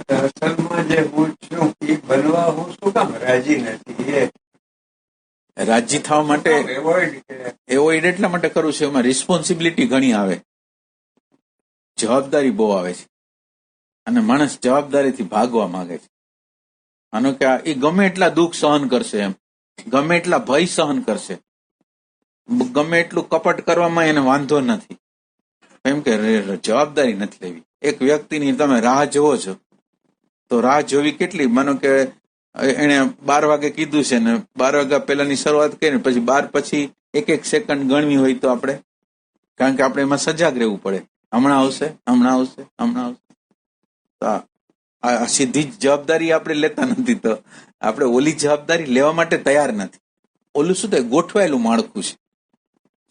અસલમાં જે હું છું એ બનવા હું શું કામ રાજી નથી? એ રાજી થવા માટે એવોઇડ એવોઇડ એટલા માટે કરું છું, એમાં રિસ્પોન્સિબિલિટી ઘણી આવે, જવાબદારી બહુ આવે છે, અને માણસ જવાબદારીથી ભાગવા માંગે છે. માનો કે એ ગમે એટલા દુઃખ સહન કરશે, એમ ગમે એટલા ભય સહન કરશે, ગમે એટલું કપટ કરવામાં એને વાંધો નથી, એમ કે જવાબદારી નથી લેવી. એક વ્યક્તિની તમે રાહ જોવો છો, તો રાહ જોવી કેટલી? માનો કે એને 12 વાગે કીધું છે ને 12 વાગ્યા પહેલાની શરૂઆત કરીને પછી 12 પછી એક સેકન્ડ ગણવી હોય તો આપણે, કારણ કે આપણે એમાં સજાગ રહેવું પડે, હમણાં આવશે, હમણાં આવશે, હમણાં આવશે. તો આ સીધી જ જવાબદારી આપણે લેતા નથી, તો આપણે ઓલી જવાબદારી લેવા માટે તૈયાર નથી. ઓલું શું થાય, ગોઠવાયેલું માળખું છે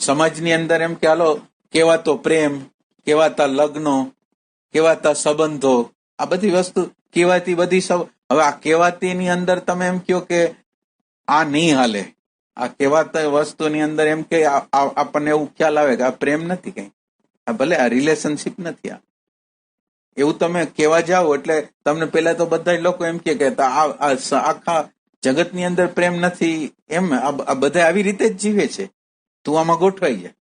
સમાજની અંદર. એમ કે હાલો, કેવાતો પ્રેમ, કેવાતા લગ્નો, કેવાતા સંબંધો, આ બધી વસ્તુ કેવાતી બધી. હવે આ કેવાતીની અંદર તમે એમ કહો કે આ નહીં હાલે, આ કેવાતા વસ્તુની અંદર એમ કે આપણને એવું ખ્યાલ આવે કે આ પ્રેમ નથી, કઈ આ ભલે આ રિલેશનશીપ નથી, આ એવું તમે કહેવા જાઓ એટલે તમને પેલા તો બધા લોકો એમ કે આખા જગતની અંદર પ્રેમ નથી, એમ આ બધા આવી રીતે જ જીવે છે, તું આમાં ગોઠવાઈ જાય.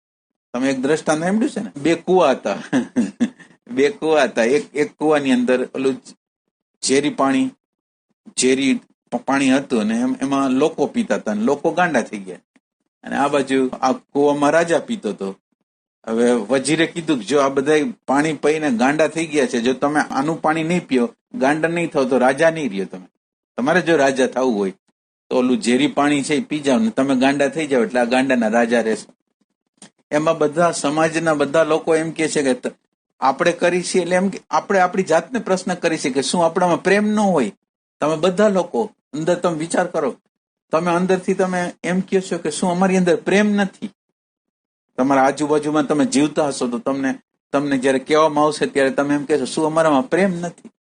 તમે એક દ્રષ્ટાંત સાંભળ્યું છે ને, બે કુવા હતા. બે કુવા હતા, એક કુવાની અંદર ઓલું ઝેરી પાણી હતું, અને એમાં લોકો પીતા હતા, અને લોકો ગાંડા થઈ ગયા. અને આ બાજુ આ કુવામાં રાજા પીતો હતો. હવે વજીરે કીધું કે જો આ બધા પાણી પીને ગાંડા થઈ ગયા છે, જો તમે આનું પાણી નહીં પીઓ, ગાંડા નહીં થાવ, તો રાજા નહીં રહ્યો. તમારે જો રાજા થવું હોય તો ઓલું ઝેરી પાણી છે એ પી જાવ ને તમે ગાંડા થઈ જાવ, એટલે આ ગાંડાના રાજા રહેશો. એમાં બધા સમાજના બધા લોકો એમ કે છે કે આપણે કરી છીએ, એટલે એમ કે આપણે આપણી જાતને પ્રશ્ન કરી છીએ કે શું આપણામાં પ્રેમ ન હોય? તમે બધા લોકો અંદર તમે વિચાર કરો, તમે અંદરથી તમે એમ કહો છો કે શું અમારી અંદર પ્રેમ નથી? તમારા આજુબાજુમાં તમે જીવતા હશો તો તમને જયારે કહેવામાં આવશે ત્યારે તમે એમ કહેશો શું અમારામાં પ્રેમ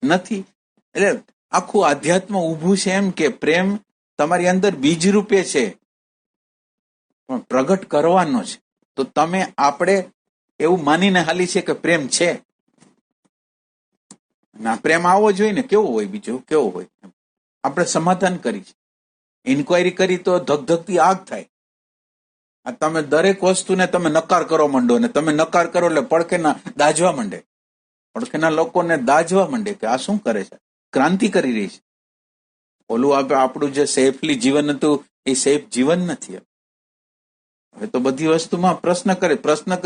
નથી? એટલે આખું આધ્યાત્મ ઊભું છે એમ કે પ્રેમ તમારી અંદર બીજ રૂપે છે, પણ પ્રગટ કરવાનો છે. તો તમે આપણે એવું માનીને હાલી છે કે પ્રેમ છે, ના પ્રેમ આવો જોઈએ ને, કેવો હોય, બીજો કેવો હોય? આપણે સમાધાન કરી, ઇન્કવાયરી કરી તો ધગધગતી આગ થાય. આ તમે દરેક વસ્તુને તમે નકાર કરવા માંડો, ને તમે નકાર કરો એટલે પડખેના દાજવા માંડે, પડખેના લોકોને દાજવા માંડે કે આ શું કરે છે, ક્રાંતિ કરી રહી છે. ઓલું આપણું જે સેફલી જીવન હતું એ સેફ જીવન નથી. હવે તો બધી વસ્તુમાં પ્રશ્ન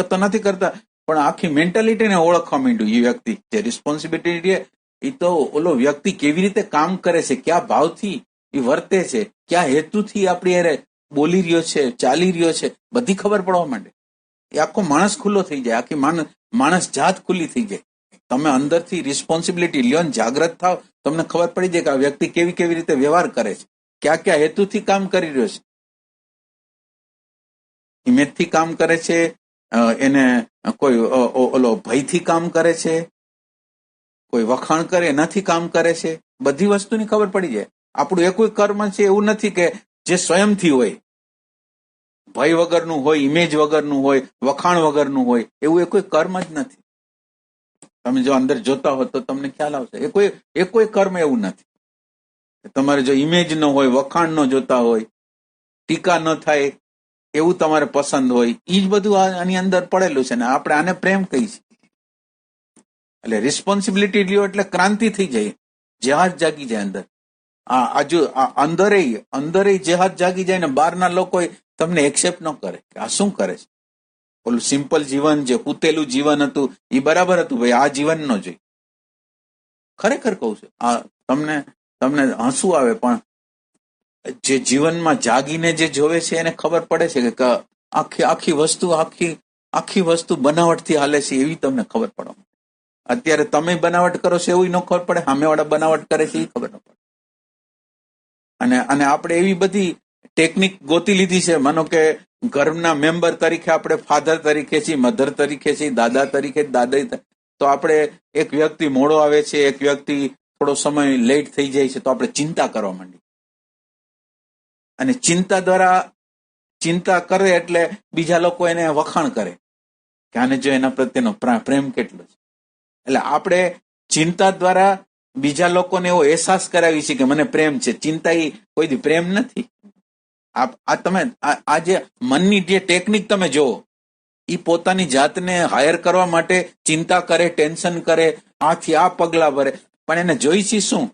તો નથી કરતા, પણ આખી મેન્ટાલિટીને ઓળખવા માંડ્યું. એ વ્યક્તિ જે રિસ્પોન્સિબિલિટી, એ તો ઓલો વ્યક્તિ કેવી રીતે કામ કરે છે, કયા ભાવથી એ વર્તે છે, કયા હેતુથી આપણી અરે બોલી રહ્યો છે, ચાલી રહ્યો છે, બધી ખબર પડવા માંડે. એ આખો માણસ ખુલ્લો થઈ જાય, આખી માણસ જાત ખુલ્લી થઈ જાય. તમે અંદરથી રિસ્પોન્સિબિલિટી લ્યો ને જાગ્રત થાવ, તમને ખબર પડી જાય કે આ વ્યક્તિ કેવી રીતે વ્યવહાર કરે છે, કયા હેતુથી કામ કરી રહ્યો છે. ઇમેજથી કામ કરે છે, એને કોઈ ઓલો ભયથી કામ કરે છે, કોઈ વખાણ કરે એનાથી કામ કરે છે, બધી વસ્તુની ખબર પડી જાય. આપણું એ કોઈ કર્મ છે એવું નથી કે જે સ્વયંથી હોય, ભય વગરનું હોય, ઇમેજ વગરનું હોય, વખાણ વગરનું હોય, એવું એ કોઈ કર્મ જ નથી. તમે જો અંદર જોતા હો તો તમને ખ્યાલ આવશે, એ કોઈ કર્મ એવું નથી. તમારે જો ઇમેજ ન હોય, વખાણ ન જોતા હોય, ટીકા ન થાય એવું તમારે પસંદ હોય, એ જ બધું આની અંદર પડેલું છે, ને આપણે આને પ્રેમ કહી છીએ. એટલે રિસ્પોન્સિબિલિટી લ્યો એટલે ક્રાંતિ થઈ જાય, જેહાદ જાગી જાય અંદર. અંદર જેહાદ જાગી જાય ને બહારના લોકો તમને એક્સેપ્ટ ન કરે કે આ શું કરે છે. ઓલું સિમ્પલ જીવન, જે કૂતેલું જીવન હતું એ બરાબર હતું, ભાઈ આ જીવન ન જોઈ. ખરેખર કહું છું, આ તમને હસવું આવે, પણ જે જીવનમાં જાગીને જે જોવે છે એને ખબર પડે છે કે આખી વસ્તુ બનાવટથી હાલે છે, એવી તમને ખબર પડે. અત્યારે તમે બનાવટ કરો છો એવું ન ખબર પડે, સામેવાળા બનાવટ કરે છે એ ખબર ન પડે. અને આપણે એવી બધી ટેકનિક ગોતી લીધી છે, માનો કે ઘરના મેમ્બર તરીકે આપણે ફાધર તરીકે છીએ, મધર તરીકે છીએ, દાદા તરીકે, દાદા, તો આપણે એક વ્યક્તિ મોડો આવે છે, એક વ્યક્તિ થોડો સમય લેટ થઈ જાય છે, તો આપણે ચિંતા કરવા માંડીએ. અને ચિંતા કરે એટલે બીજા લોકો એને વખાણ કરે કે આને જો એના પ્રત્યેનો પ્રેમ કેટલો છે. એટલે આપણે ચિંતા દ્વારા બીજા લોકોને એવો અહેસાસ કરાવી છે કે મને પ્રેમ છે. ચિંતા એ કોઈ દી પ્રેમ નથી. આ તમે આ જે મનની જે ટેકનિક તમે જુઓ, એ પોતાની જાતને હાયર કરવા માટે ચિંતા કરે, ટેન્શન કરે, આથી આ પગલા ભરે, પણ એને જોઈશી શું?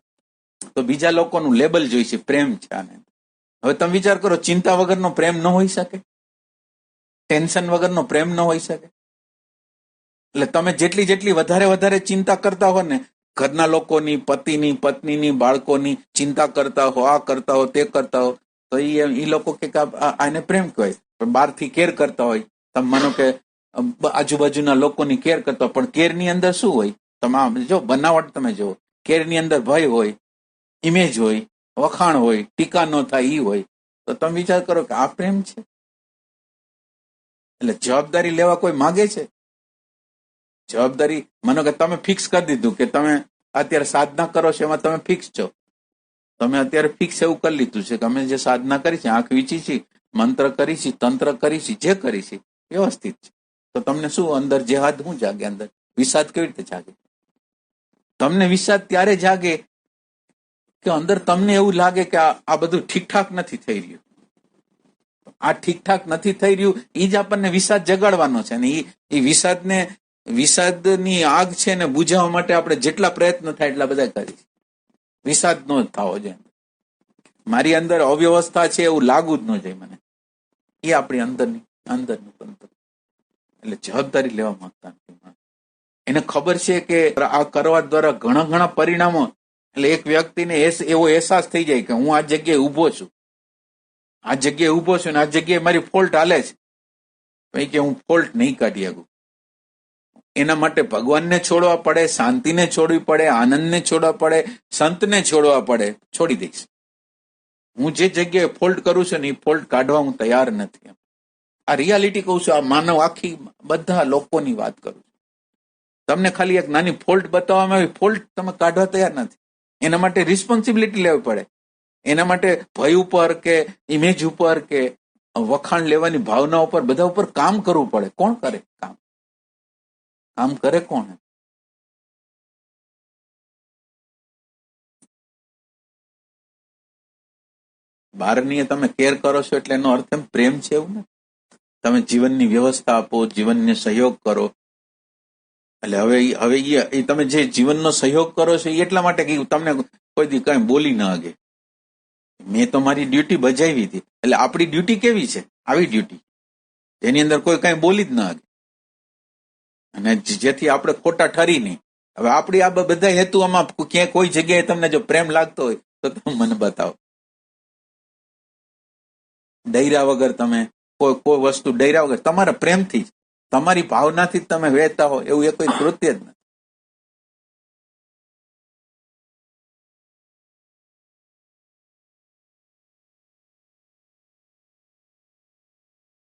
તો બીજા લોકોનું લેબલ જોઈશે, પ્રેમ છે આને. હવે તમે વિચાર કરો, ચિંતા વગરનો પ્રેમ ન હોઈ શકે? ટેન્શન વગરનો પ્રેમ ન હોઈ શકે? એટલે તમે જેટલી વધારે ચિંતા કરતા હો ને, ઘરના લોકોની, પતિની, પત્નીની, બાળકોની ચિંતા કરતા હો, આ કરતા હો, તે કરતા હો, તો એ લોકો કે આને પ્રેમ કહેવાય. બહારથી કેર કરતા હોય, તમે માનો કે આજુબાજુના લોકોની કેર કરતા હોય, પણ કેરની અંદર શું હોય? તમે જો બનાવટ તમે જુઓ, કેરની અંદર ભય હોય, ઇમેજ હોય, વખાણ હોય, ટીકા ન થાય ઈ હોય. તો તમે વિચાર કરો કે આ પ્રેમ છે? એટલે જવાબદારી લેવા કોઈ માગે છે? જવાબદારી માનો કે તમે ફિક્સ કરી દીધું કે તમે અત્યારે સાધના કરો છો, એમાં તમે ફિક્સ છો. તમે અત્યારે ફિક્સ એવું કરી લીધું છે કે અમે જે સાધના કરી છે, આંખ વીચી છે, મંત્ર કરી છે, તંત્ર કરી છે, જે કરી છે વ્યવસ્થિત છે. તો તમને શું અંદર જેહાદ શું જાગે? અંદર વિષાદ કેવી રીતે જાગે? તમને વિષાદ ત્યારે જાગે કે અંદર તમને એવું લાગે કે આ બધું ઠીકઠાક નથી થઈ રહ્યું. આ ઠીકઠાક નથી થઈ રહ્યું, એ જ આપણને વિષાદ જગાડવાનો છે. અને એ વિષાદની આગ છે ને બુઝાવવા માટે આપણે જેટલા પ્રયત્ન થાય એટલા બધા કરીએ. વિષાદ નો જ થવો જોઈએ. મારી અંદર અવ્યવસ્થા છે એવું લાગુ જ ન જોઈએ મને. એ આપણી અંદરનું તંત્ર. એટલે જવાબદારી લેવા માંગતા નથી. એને ખબર છે કે આ કરવા દ્વારા ઘણા પરિણામો. એટલે એક વ્યક્તિને એવો અહેસાસ થઈ જાય કે હું આ જગ્યાએ ઉભો છું, આ જગ્યાએ ઉભો છું ને આ જગ્યાએ મારી ફોલ્ટ હાલે છે, પછી કે હું ફોલ્ટ નહીં કાઢી શકું. એના માટે ભગવાનને છોડવા પડે, શાંતિને છોડવી પડે, આનંદને છોડવા પડે, સંતને છોડવા પડે. છોડી દઈશ. હું જે જગ્યાએ ફોલ્ટ કરું છું ને એ ફોલ્ટ કાઢવા હું તૈયાર નથી. આ રિયાલિટી કહું છું. આ માનવ આખી બધા લોકોની વાત કરું છું. તમને ખાલી એક નાની ફોલ્ટ બતાવવામાં આવી, ફોલ્ટ તમે કાઢવા તૈયાર નથી. એના માટે રિસ્પોન્સિબિલિટી લેવી પડે. એના માટે ભય ઉપર કે ઇમેજ ઉપર કે વખાણ લેવાની ભાવના ઉપર, બધા ઉપર કામ કરવું પડે. કોણ કરે કામ? કામ કરે કોણ? બહારની તમે કેર કરો છો એટલે એનો અર્થ એમ પ્રેમ છે એવું ને. તમે જીવનની વ્યવસ્થા આપો, જીવનને સહયોગ કરો. એટલે હવે એ તમે જે જીવનનો સહયોગ કરો છો એ એટલા માટે કે તમને કોઈ દી કઈ બોલી ના હગે. મેં તો મારી ડ્યુટી બજાવી હતી. એટલે આપણી ડ્યુટી કેવી છે? આવી ડ્યુટી જેની અંદર કોઈ કઈ બોલી જ ના હગે, અને જેથી આપણે ખોટા ઠરી નહીં. હવે આપણી આ બધા હેતુ આમાં ક્યાંય કોઈ જગ્યાએ તમને જો પ્રેમ લાગતો હોય તો તમે મને બતાવો. ડૈરા વગર તમે કોઈ વસ્તુ ડૈરા વગર તમારા પ્રેમથી જ, તમારી ભાવનાથી જ તમે વહેતા હો એવું એ કોઈ કૃત્ય જ નથી.